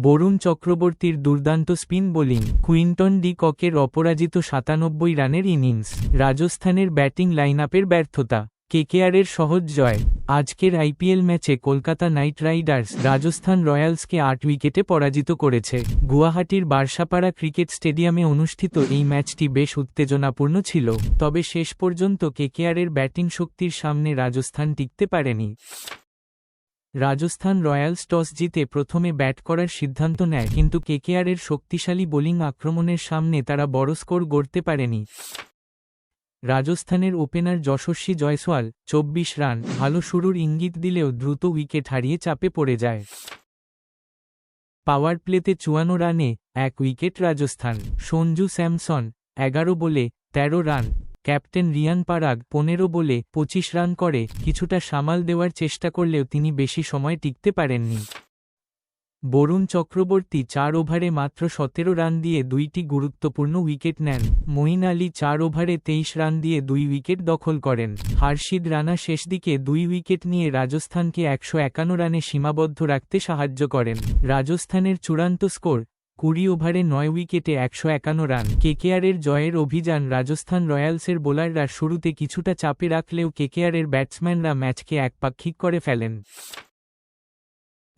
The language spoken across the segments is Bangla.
বরুণ চক্রবর্তীর দুর্দান্ত স্পিন বোলিং, কুইন্টন ডি ককের অপরাজিত ৯৭ রানের ইনিংস, রাজস্থানের ব্যাটিং লাইনআপের ব্যর্থতা, কেকেআরের সহজ জয়। আজকের আইপিএল ম্যাচে কলকাতা নাইট রাইডার্স রাজস্থান রয়্যালসকে ৮ উইকেটে পরাজিত করেছে। গুয়াহাটির বার্সাপাড়া ক্রিকেট স্টেডিয়ামে অনুষ্ঠিত এই ম্যাচটি বেশ উত্তেজনাপূর্ণ ছিল, তবে শেষ পর্যন্ত কেকেআরের ব্যাটিং শক্তির সামনে রাজস্থান টিকতে পারেনি। রাজস্থান রয়্যালস টস জিতে প্রথমে ব্যাট করার সিদ্ধান্ত নেয়, কিন্তু কেকেআরের শক্তিশালী বোলিং আক্রমণের সামনে তারা বড় স্কোর গড়তে পারেনি। রাজস্থানের ওপেনার যশস্বী জয়সওয়াল ২৪ রান ভালো শুরুর ইঙ্গিত দিলেও দ্রুত উইকেট হারিয়ে চাপে পড়ে যায়। পাওয়ার প্লেতে ৫৪ রানে ১ উইকেট রাজস্থান। সঞ্জু স্যামসন ১১ বলে ১৩ রান, ক্যাপ্টেন রিয়ান পারাগ ১৫ বলে ২৫ রান করে কিছুটা সামাল দেওয়ার চেষ্টা করলেও তিনি বেশি সময় টিকতে পারেননি। বরুণ চক্রবর্তী ৪ ওভারে মাত্র ১৭ রান দিয়ে ২টি গুরুত্বপূর্ণ উইকেট নেন। মঈন আলী ৪ ওভারে ২৩ রান দিয়ে ২ উইকেট দখল করেন। হার্ষিদ রানা শেষ দিকে ২ উইকেট নিয়ে রাজস্থানকে ১৫১ রানে সীমাবদ্ধ রাখতে সাহায্য করেন। রাজস্থানের চূড়ান্ত স্কোর ২০ ওভারে ৯ উইকেটে ১৫১ রান। কেকেআরের জয়ের অভিযান রাজস্থান রয়্যালসের বোলাররা শুরুতে কিছুটা চাপে রাখলেও কেকেআরের ব্যাটসম্যানরা ম্যাচকে একপাক্ষিক করে ফেলেন।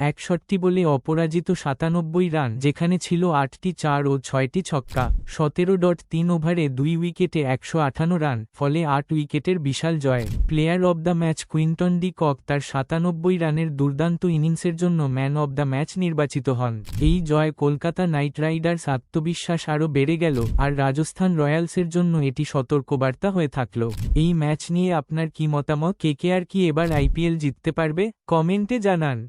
৬১ বলে অপরাজিত ৯৭ রান, যেখানে ছিল ৮টি ৪ ও ৬টি ছক্কা। ১৭.৩ ওভারে ২ উইকেটে ১৫৮ রান, ফলে ৮ উইকেটের বিশাল জয়। Player of the match Quinton de Kock তার ৯৭ রানের দুর্দান্ত ইনিংসের জন্য ম্যান অব দ্য ম্যাচ নির্বাচিত হন। এই জয় কলকাতা নাইট রাইডার্স আত্মবিশ্বাস আরও বেড়ে গেল, আর রাজস্থান রয়্যালসের জন্য এটি সতর্কবার্তা হয়ে থাকল। এই ম্যাচ নিয়ে আপনার কি মতামত? কেকেআর কি এবার আইপিএল জিততে পারবে? কমেন্টে জানান।